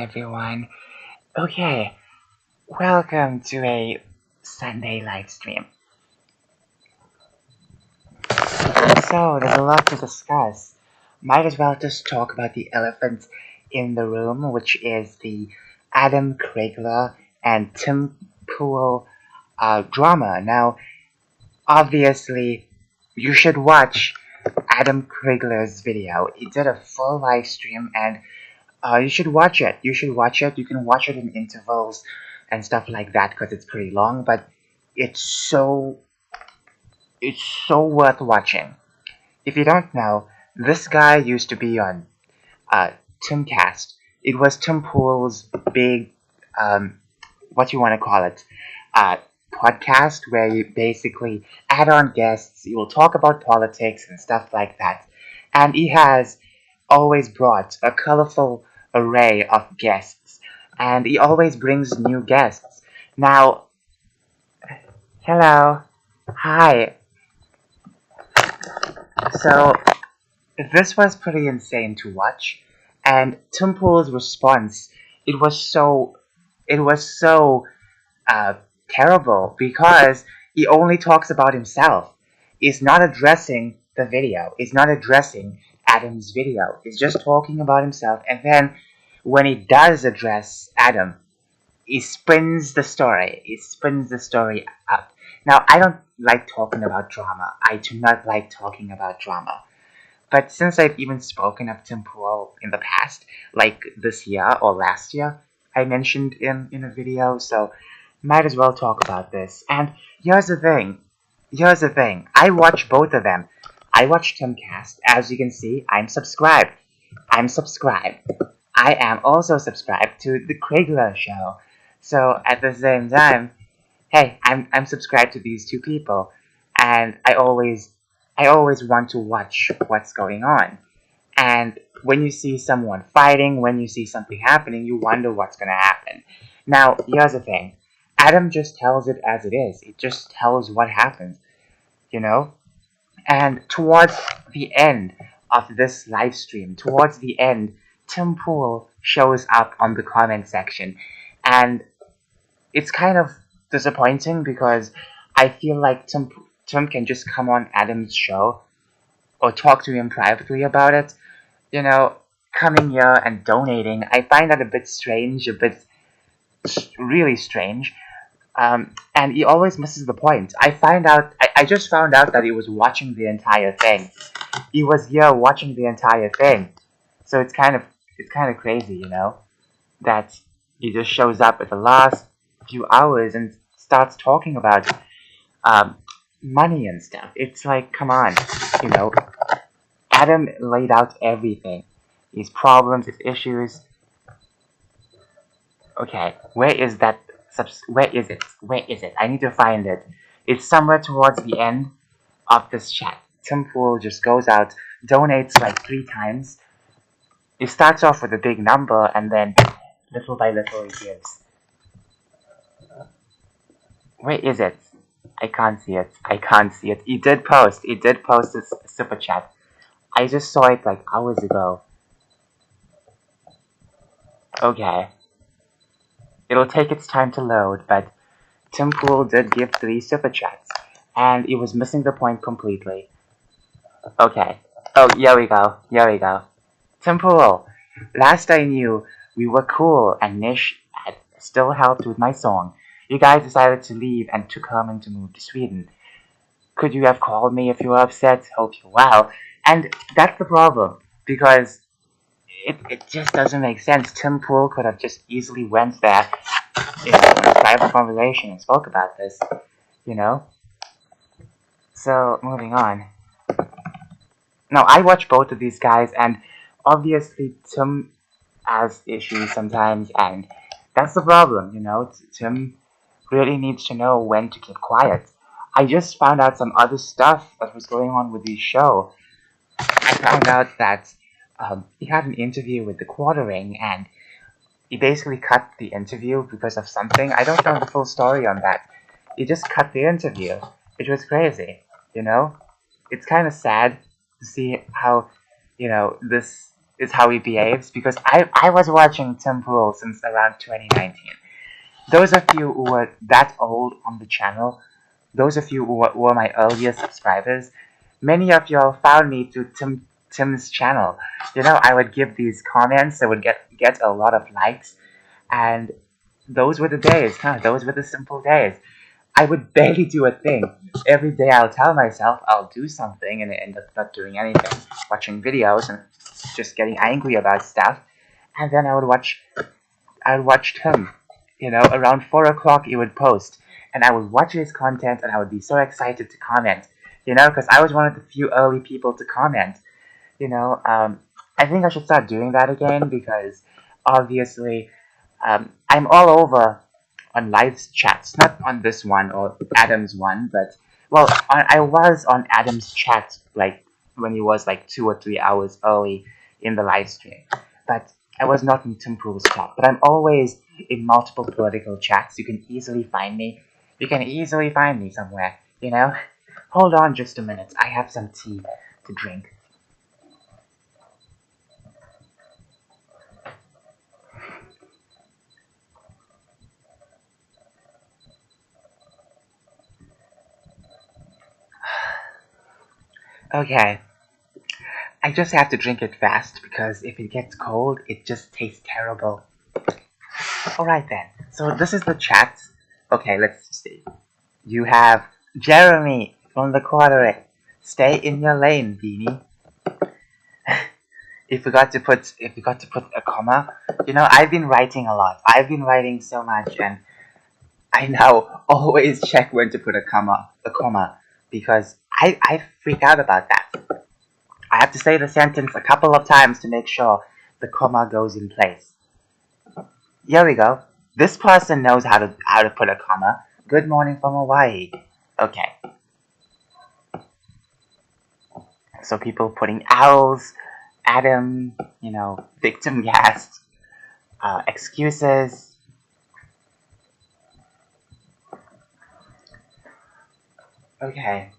everyone. Okay, welcome to a Sunday live stream. So, there's a lot to discuss. Might as well just talk about the elephant in the room, which is the Adam Crigler and Tim Pool drama. Now, obviously, you should watch Adam Crigler's video. He did a full live stream and you should watch it. You should watch it. You can watch it in intervals and stuff like that because it's pretty long, but it's so it's so worth watching. If you don't know, this guy used to be on TIMCast. It was Tim Pool's big what you want to call it podcast where you basically add on guests. You will talk about politics and stuff like that, and he has always brought a colorful array of guests, and he always brings new guests. Now, hello, hi. So, this was pretty insane to watch, and Tim Pool's response, it was so terrible because he only talks about himself. He's not addressing the video. He's not addressing Adam's video. He's just talking about himself, and then when he does address Adam, he spins the story. He spins the story up. Now, I don't like talking about drama. I do not like talking about drama. But since I've even spoken of Tim Pool in the past, like this year or last year, I mentioned in a video, so might as well talk about this. And here's the thing. Here's the thing. I watch both of them. I watch Timcast. As you can see, I'm subscribed. I'm subscribed. I am also subscribed to the Crigler show. So at the same time, hey, I'm subscribed to these two people, and I always want to watch what's going on. And when you see someone fighting, when you see something happening, you wonder what's gonna happen. Now, here's the thing. Adam just tells it as it is. It just tells what happens, you know? And towards the end of this live stream, towards the end, Tim Pool shows up on the comment section. And it's kind of disappointing because I feel like Tim can just come on Adam's show or talk to him privately about it. You know, coming here and donating, I find that a bit strange, really strange. And he always misses the point. I just found out that he was watching the entire thing. He was here watching the entire thing. So it's kind of crazy, you know, that he just shows up at the last few hours and starts talking about money and stuff. It's like, come on, you know. Adam laid out everything. His problems, his issues. Okay, where is that? Where is it? Where is it? I need to find it. It's somewhere towards the end of this chat. Tim Pool just goes out, donates like 3 times. He starts off with a big number, and then little by little he gives. Where is it? I can't see it. I can't see it. He did post this super chat. I just saw it like hours ago. Okay. It'll take its time to load, but Tim Pool did give 3 super chats, and he was missing the point completely. Okay. Oh, here we go. Here we go. Tim Pool, last I knew, we were cool, and Nish had still helped with my song. You guys decided to leave and took Herman to move to Sweden. Could you have called me if you were upset? Hope you're well. And that's the problem, because it just doesn't make sense. Tim Pool could have just easily went there in a private conversation and spoke about this, you know? So, moving on. Now, I watch both of these guys, and obviously Tim has issues sometimes, and that's the problem, you know? Tim really needs to know when to keep quiet. I just found out some other stuff that was going on with his show. I found out that he had an interview with the Quartering, and he basically cut the interview because of something. I don't know the full story on that. He just cut the interview. It was crazy, you know? It's kind of sad to see how, you know, this is how he behaves, because I was watching Tim Pool since around 2019. Those of you who were that old on the channel, those of you who were my earliest subscribers, many of y'all found me through Tim's channel. You know, I would give these comments, I would get a lot of likes, and those were the days, huh? Those were the simple days. I would barely do a thing. Every day I'll tell myself I'll do something and I end up not doing anything. Watching videos and just getting angry about stuff. And then I would watch Tim. You know, around 4 o'clock he would post. And I would watch his content and I would be so excited to comment. You know, because I was one of the few early people to comment. You know, I think I should start doing that again, because obviously I'm all over on live chats, not on this one or Adam's one, but well, I was on Adam's chat like when he was like 2 or 3 hours early in the live stream, but I was not in Tim Pool's chat. But I'm always in multiple political chats. You can easily find me. You can easily find me somewhere. You know. Hold on just a minute. I have some tea to drink. Okay, I just have to drink it fast because if it gets cold, it just tastes terrible. Alright then, so this is the chat. Okay, let's see. You have Jeremy from the quarter. Stay in your lane, Beanie. If you got to put a comma, you know, I've been writing a lot. I've been writing so much, and I now always check when to put a comma, because I freak out about that. I have to say the sentence a couple of times to make sure the comma goes in place. Here we go. This person knows how to put a comma. Good morning from Hawaii. Okay. So people putting owls, Adam, you know, victim guest, excuses. Okay.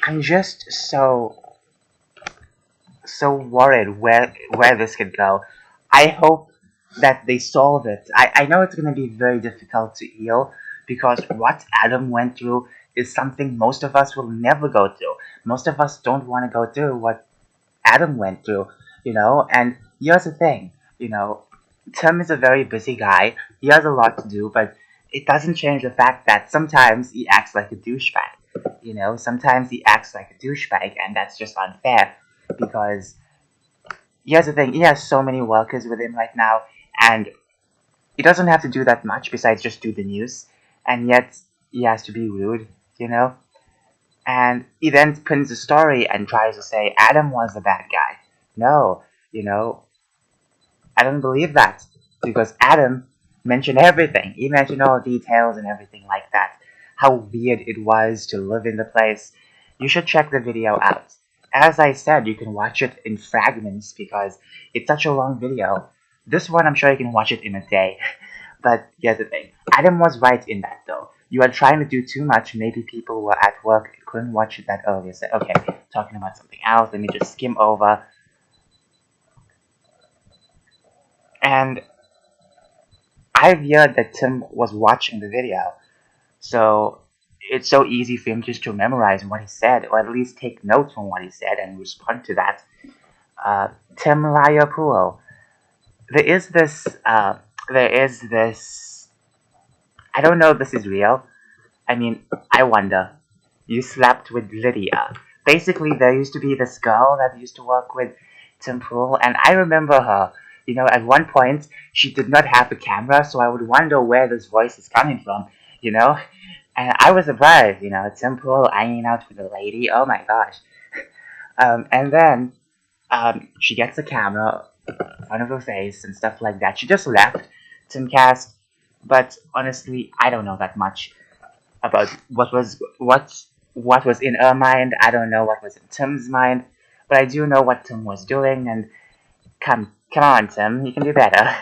I'm just so worried where this could go. I hope that they solve it. I know it's gonna be very difficult to heal, because what Adam went through is something most of us will never go through. Most of us don't want to go through what Adam went through, you know. And here's the thing, you know, Tim is a very busy guy. He has a lot to do, but it doesn't change the fact that sometimes he acts like a douchebag. You know, sometimes he acts like a douchebag, and that's just unfair, because here's the thing, he has so many workers with him right now, and he doesn't have to do that much besides just do the news, and yet he has to be rude, you know? And he then pins a story and tries to say Adam was the bad guy. No, you know, I don't believe that, because Adam mentioned everything. He mentioned all the details and everything like that. How weird it was to live in the place. You should check the video out. As I said, you can watch it in fragments because it's such a long video. This one, I'm sure you can watch it in a day. But here's the thing. Adam was right in that though. You are trying to do too much. Maybe people were at work and couldn't watch it that early. So, okay, talking about something else. Let me just skim over. And I've heard that Tim was watching the video. So it's so easy for him just to memorize what he said, or at least take notes from what he said and respond to that. Tim Liapulo. There is this, I don't know if this is real. I mean, I wonder. You slept with Lydia. Basically, there used to be this girl that used to work with Tim Pool, and I remember her. You know, at one point, she did not have a camera, so I would wonder where this voice is coming from, you know? And I was surprised, you know, Tim Pool hanging out with a lady, oh my gosh. And then, she gets a camera in front of her face and stuff like that. She just left Timcast, but honestly, I don't know that much about what was in her mind. I don't know what was in Tim's mind, but I do know what Tim was doing, and come on, Tim, you can do better.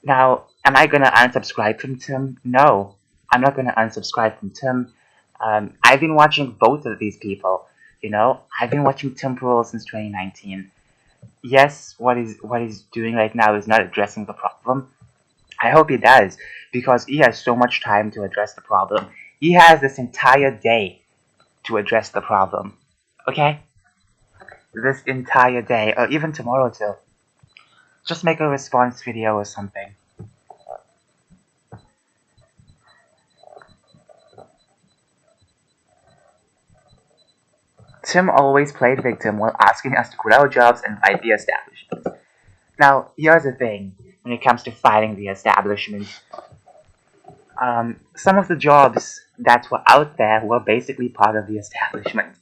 Now, am I gonna unsubscribe from Tim? No, I'm not gonna unsubscribe from Tim. I've been watching both of these people You know, I've been watching Tim Pool since 2019. Yes, what he's doing right now is not addressing the problem. I hope he does, because he has so much time to address the problem. He has this entire day to address the problem. Okay? This entire day, or even tomorrow too. Just make a response video or something. Tim always played victim while asking us to quit our jobs and fight the establishment. Now, here's the thing when it comes to fighting the establishment. Some of the jobs that were out there were basically part of the establishment.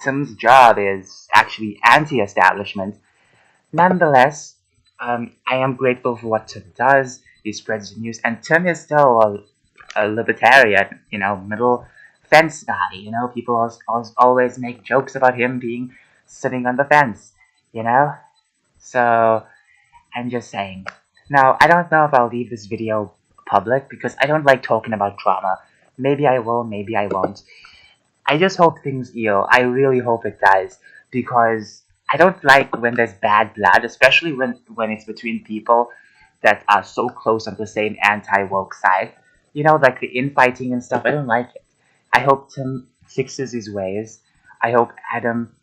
Tim's job is actually anti-establishment. Nonetheless, I am grateful for what Tim does. He spreads the news, and Tim is still a libertarian, you know, middle fence guy. You know, people always make jokes about him being sitting on the fence, you know? So, I'm just saying. Now, I don't know if I'll leave this video public because I don't like talking about drama. Maybe I will, maybe I won't. I just hope things heal. I really hope it does, because I don't like when there's bad blood, especially when it's between people that are so close on the same anti-woke side. You know, like the infighting and stuff. I don't like it. I hope Tim fixes his ways. I hope Adam,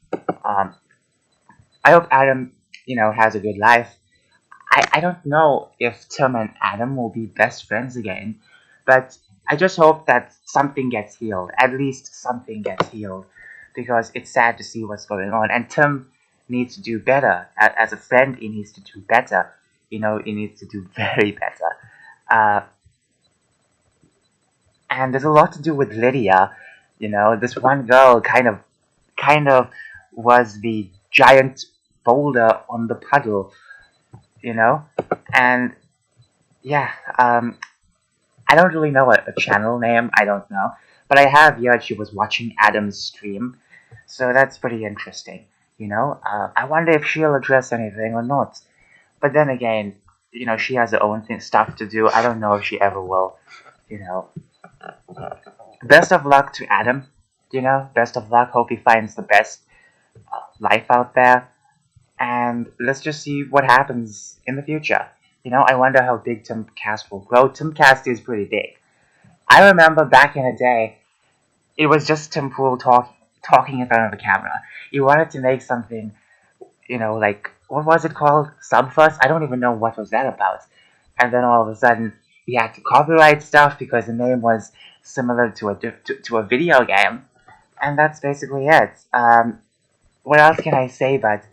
um, you know, has a good life. I don't know if Tim and Adam will be best friends again, but I just hope that something gets healed. At least something gets healed, because it's sad to see what's going on. And Tim needs to do better. As a friend, he needs to do better. You know, he needs to do very better. Uh, and there's a lot to do with Lydia. You know, this one girl kind of was the giant boulder on the puddle. You know, and yeah, I don't really know a channel name. I don't know, but I have heard she was watching Adam's stream, so that's pretty interesting. You know, I wonder if she'll address anything or not. But then again, you know, she has her own stuff to do. I don't know if she ever will. You know, best of luck to Adam. You know, best of luck. Hope he finds the best life out there. And let's just see what happens in the future. You know, I wonder how big TimCast will grow. TimCast is pretty big. I remember back in the day, it was just Tim Pool talking in front of the camera. He wanted to make something, you know, like, what was it called? Subfuss? I don't even know what was that about. And then all of a sudden, he had to copyright stuff because the name was similar to a video game. And that's basically it. What else can I say? But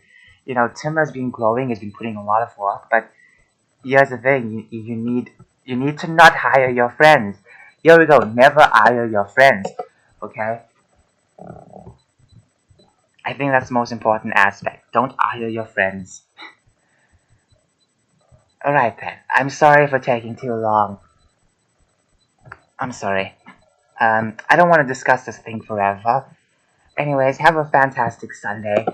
you know, Tim has been growing, has been putting a lot of work. But here's the thing: you need to not hire your friends. Here we go. Never hire your friends. Okay. I think that's the most important aspect. Don't hire your friends. Alright then. I'm sorry for taking too long. I'm sorry. I don't want to discuss this thing forever. Anyways, have a fantastic Sunday.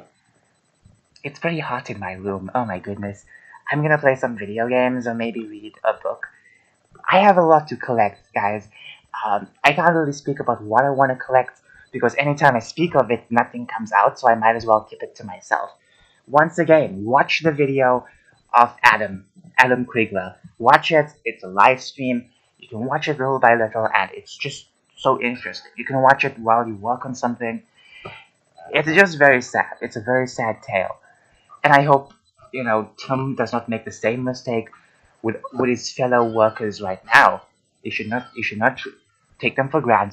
It's pretty hot in my room. Oh my goodness. I'm gonna play some video games or maybe read a book. I have a lot to collect, guys. I can't really speak about what I want to collect because anytime I speak of it, nothing comes out, so I might as well keep it to myself. Once again, watch the video of Adam Crigler. Watch it. It's a live stream. You can watch it little by little, and it's just so interesting. You can watch it while you work on something. It's just very sad. It's a very sad tale. And I hope, you know, Tim does not make the same mistake with his fellow workers right now. He should not take them for granted.